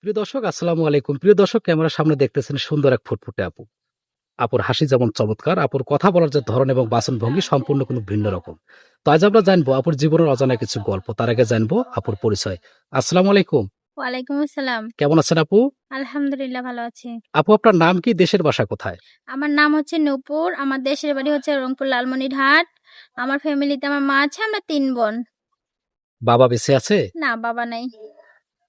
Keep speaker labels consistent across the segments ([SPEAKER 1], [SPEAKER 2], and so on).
[SPEAKER 1] প্রিয় দর্শক, আসসালামু আলাইকুম। প্রিয় দর্শক, ক্যামেরার সামনে দেখতেছেন সুন্দর এক ফুটফুটে আপু। আপুর হাসি যেমন চমৎকার, আপুর কথা বলার যে ধরন এবং বাচনভঙ্গি সম্পূর্ণ কিন্তু ভিন্ন রকম। তো আজ আমরা জানবো আপুর জীবনের অজানা কিছু গল্প। তার আগে জানবো আপুর পরিচয়। আসসালামু আলাইকুম।
[SPEAKER 2] ওয়ালাইকুম আসসালাম।
[SPEAKER 1] কেমন আছেন আপু?
[SPEAKER 2] আলহামদুলিল্লাহ ভালো আছি।
[SPEAKER 1] আপু, আপনার নাম কি, দেশের বাসা কোথায়?
[SPEAKER 2] আমার নাম হচ্ছে নূপুর। আমার দেশের বাড়ি হচ্ছে রংপুর লালমনিরহাট। আমার ফ্যামিলিতে আমার মা আছে, আমরা ৩ বোন।
[SPEAKER 1] বাবা বেঁচে আছে?
[SPEAKER 2] না, বাবা নাই।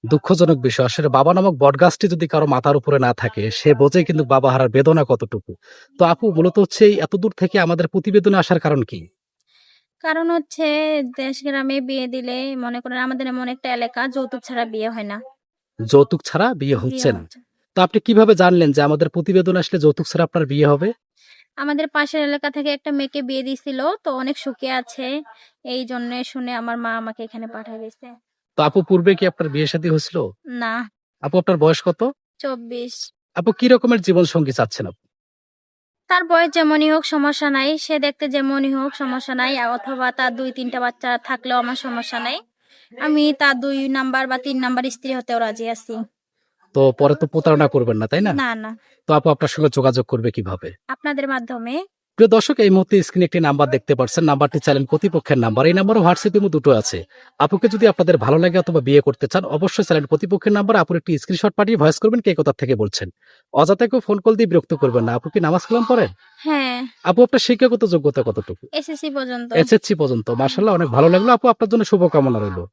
[SPEAKER 1] দুঃখজনক বিষয়। আসলে বাবা নামক বটগাছটি যদি কারো মাথার উপরে না থাকে, সে বোঝে কিন্তু বাবা হারার বেদনা কতটুকু। তো আপু, মূলত হচ্ছে এই এত দূর থেকে আমাদের প্রতিবেদনে আসার কারণ কি?
[SPEAKER 2] কারণ হচ্ছে দেশ গ্রামে বিয়ে দিলে মনে করেন আমাদের এমন একটা এলাকা যৌতুক ছাড়া বিয়ে হয় না।
[SPEAKER 1] যৌতুক ছাড়া বিয়ে
[SPEAKER 2] বিয়ে
[SPEAKER 1] হচ্ছে না।
[SPEAKER 2] হচ্ছে।
[SPEAKER 1] তো আপনি কিভাবে জানলেন যে আমাদের প্রতিবেদন আসলে যৌতুক ছাড়া আপনার বিয়ে হবে?
[SPEAKER 2] আমাদের পাশের এলাকা থেকে একটা মেয়েকে বিয়ে দিছিল, তো অনেক সুখে আছে। এই জন্য শুনে আমার মা আমাকে এখানে পাঠিয়ে দিয়েছে।
[SPEAKER 1] তো আপু, পূর্বে কি আপনার বিয়ে শাদী হয়েছিল?
[SPEAKER 2] না,
[SPEAKER 1] আপু, আপনার বয়স কত?
[SPEAKER 2] ২৪।
[SPEAKER 1] আপু, কি রকমের জীবন সঙ্গী চাচ্ছেন আপু?
[SPEAKER 2] তার বয়স যেমনই হোক সমস্যা নাই, সে দেখতে যেমনই হোক সমস্যা নাই, অথবা তার ২-৩টা বাচ্চা থাকলেও আমার সমস্যা নাই। আমি তার ২ নাম্বার বা ৩ নাম্বার স্ত্রী হতেও রাজি আছি।
[SPEAKER 1] তো পরে তো প্রতারণা করবেন না, তাই না?
[SPEAKER 2] না, না,
[SPEAKER 1] তো আপু, আপনার সঙ্গে যোগাযোগ করবে কিভাবে?
[SPEAKER 2] আপনাদের মাধ্যমে।
[SPEAKER 1] প্রিয় দর্শক, এই মুহূর্তে স্ক্রিনে একটি নাম্বার দেখতে পাচ্ছেন। নাম্বারটি চাইলেন প্রতিপক্ষের নাম্বার। এই নাম্বার হোয়াটসঅ্যাপ ইমো দুটো আছে। আপুকে যদি আপনাদের ভালো লাগে অথবা বিয়ে করতে চান, অবশ্যই চাইলেন প্রতিপক্ষের নাম্বার। আপুর একটি স্ক্রিনশট পাঠিয়ে ভয়েস করবেন কে কোথা থেকে বলছেন। অযথা কেউ ফোন কল দিয়ে বিরক্ত করবেন না। আপু কি নামাজ কালাম পড়েন?
[SPEAKER 2] হ্যাঁ,
[SPEAKER 1] আপু, আপনার শিক্ষাগত যোগ্যতা কতটুকু?
[SPEAKER 2] এসএসসি পর্যন্ত।
[SPEAKER 1] এসএসসি পর্যন্ত। মাশাআল্লাহ, অনেক ভালো লাগলো আপু। আপনার জন্য শুভকামনা রইল।